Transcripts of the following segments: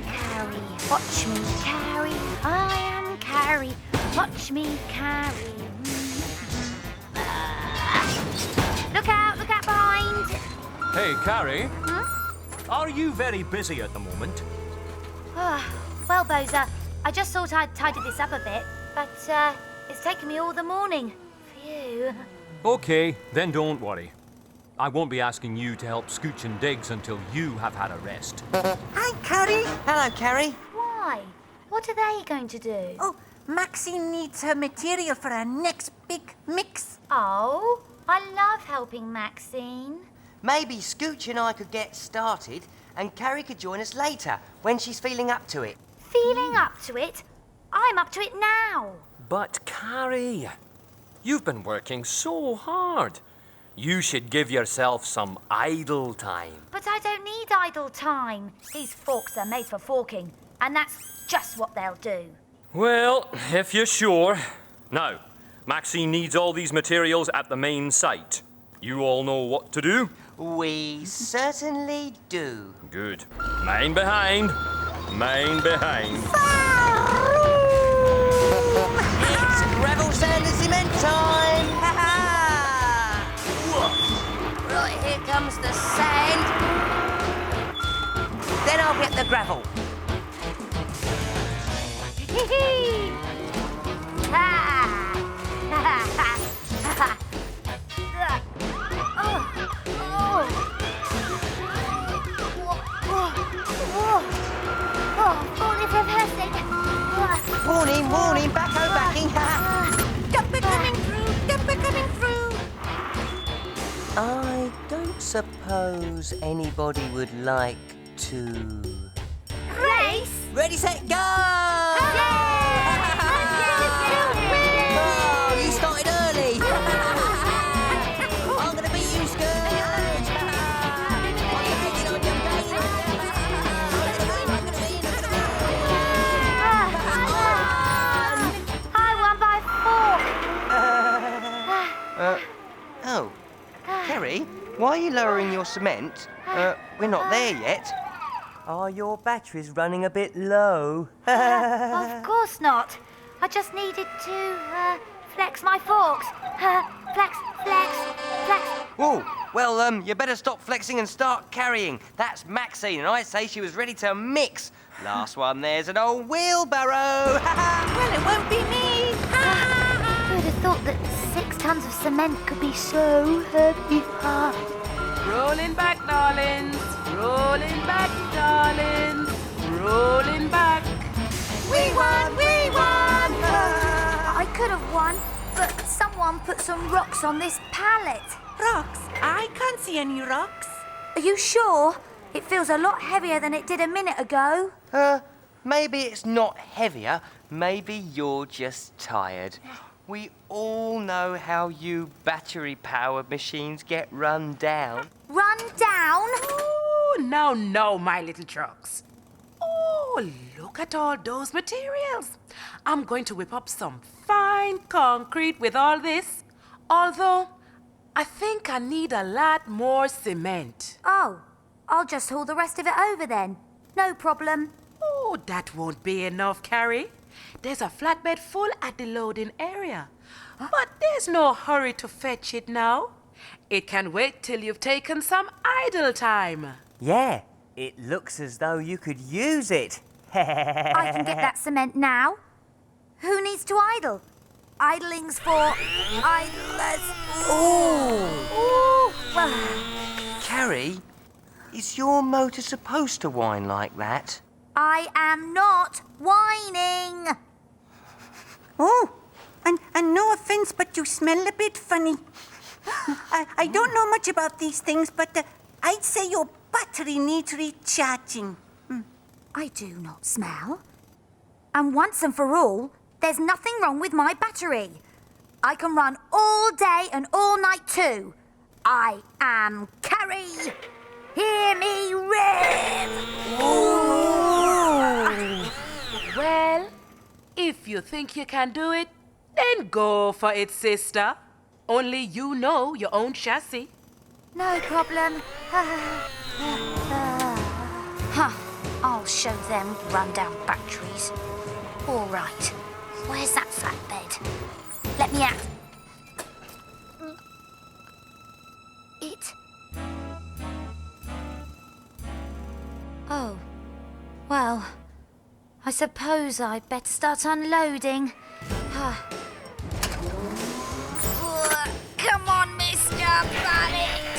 Carrie. Watch me carry. I am Carrie. Watch me carry. Look out behind. Hey, Carrie. Huh? Are you very busy at the moment? Well, Bozer, I just thought I'd tidy this up a bit, but it's taken me all the morning. Phew. Okay, then don't worry. I won't be asking you to help Scooch and Diggs until you have had a rest. Hi, Carrie. Hello, Carrie. Why? What are they going to do? Oh, Maxine needs her material for her next big mix. Oh, I love helping Maxine. Maybe Scooch and I could get started and Carrie could join us later when she's feeling up to it. Feeling up to it? I'm up to it now. But, Carrie, you've been working so hard. You should give yourself some idle time. But I don't need idle time. These forks are made for forking, and that's just what they'll do. Well, if you're sure. Now, Maxine needs all these materials at the main site. You all know what to do? We certainly do. Good. Mine behind. Mine behind. It's gravel, sand and cement time! Right, here comes the sand. Then I'll get the gravel. Warning, backing. Dumper coming through. I don't suppose anybody would like to... Race! Ready, set, go! Yay! Oh, you started early. I'm going to beat you, Scooch. I won by 4. Oh, Carrie, why are you lowering your cement? We're not there yet. Are your batteries running a bit low? Of course not. I just needed to flex my forks. Flex. Oh, well, you better stop flexing and start carrying. That's Maxine, and I say she was ready to mix. Last one, there's an old wheelbarrow. Well, it won't be me. Who'd have thought that 6 tons of cement could be so heavy? Rolling back, darlings. Rolling back, darlings. Rolling back. We won! I could have won, but someone put some rocks on this pallet. Rocks? I can't see any rocks. Are you sure? It feels a lot heavier than it did a minute ago. Maybe it's not heavier. Maybe you're just tired. We all know how you battery-powered machines get run down. Run down? Oh, no, my little trucks. Oh, look at all those materials. I'm going to whip up some fine concrete with all this. Although, I think I need a lot more cement. Oh, I'll just haul the rest of it over then. No problem. Oh, that won't be enough, Carrie. There's a flatbed full at the loading area. But there's no hurry to fetch it now. It can wait till you've taken some idle time. Yeah, it looks as though you could use it. I can get that cement now. Who needs to idle? Idling's for idlers. Ooh. Well, Carrie, is your motor supposed to whine like that? I am not whining. Oh, and no offense, but you smell a bit funny. I don't know much about these things, but I'd say your battery needs recharging. I do not smell. And once and for all, there's nothing wrong with my battery. I can run all day and all night too. I am Carrie. Hear me rev. Well, if you you think you can do it, then go for it, sister. Only you know your own chassis. No problem. Huh. I'll show them rundown batteries. All right. Where's that flatbed? Let me out. It... Oh. Well, I suppose I'd better start unloading. Come on, Mr. Planet!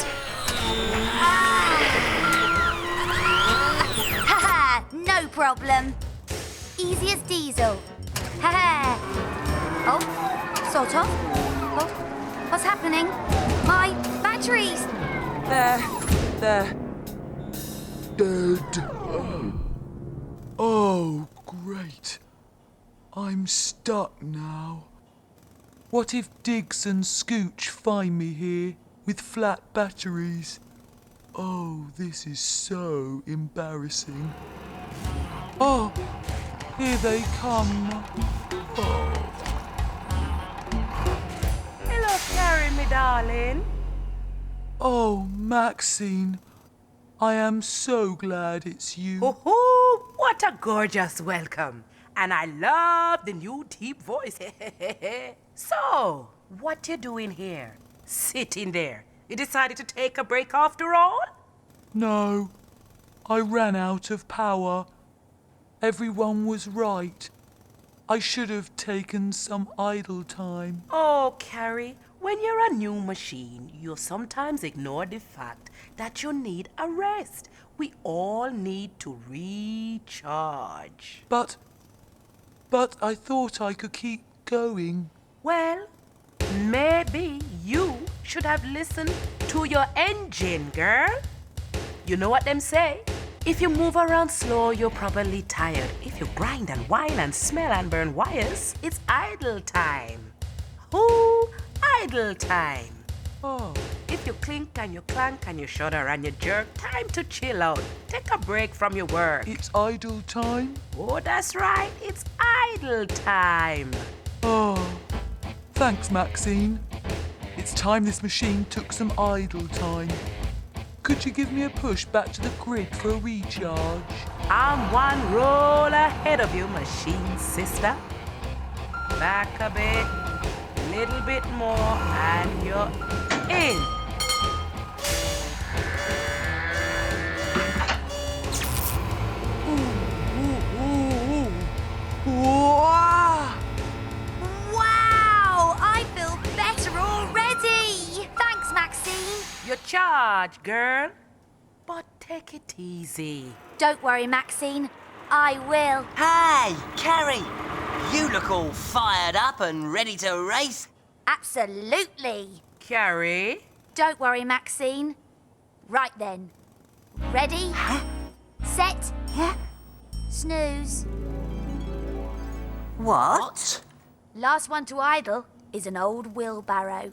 Haha, no problem. Easy as diesel. Haha. Oh, sort of. Oh, what's happening? My batteries! They're dead. Oh, great. I'm stuck now. What if Diggs and Scooch find me here with flat batteries? Oh, this is so embarrassing. Oh, here they come. Oh. Hello, Carrie, me darling. Oh, Maxine, I am so glad it's you. Oh, what a gorgeous welcome. And I love the new deep voice. So, what you doing here? Sitting there. You decided to take a break after all? No, I ran out of power. Everyone was right. I should have taken some idle time. Oh, Carrie, when you're a new machine, you sometimes ignore the fact that you need a rest. We all need to recharge. But I thought I could keep going. Well, maybe you should have listened to your engine, girl. You know what them say? If you move around slow, you're probably tired. If you grind and whine and smell and burn wires, it's idle time. Ooh, idle time. Oh, If you clink and you clank and you shudder and you jerk, time to chill out. Take a break from your work. it's idle time? Oh, that's right. It's idle time. Oh, thanks, Maxine. It's time this machine took some idle time. Could you give me a push back to the grid for a recharge? I'm one roll ahead of you, machine sister. Back a bit, little bit more, and you're in. Wow! Wow! I feel better already! Thanks, Maxine. You're charged, girl. But take it easy. Don't worry, Maxine. I will. Hey, Carrie! You look all fired up and ready to race. Absolutely. Carrie? Don't worry, Maxine. Right then. Ready? Set. Snooze. What? Last one to idle is an old wheelbarrow.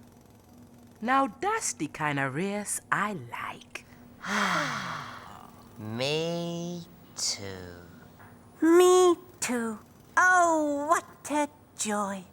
Now that's the kind of race I like. Me too. Me too. Oh, what a joy.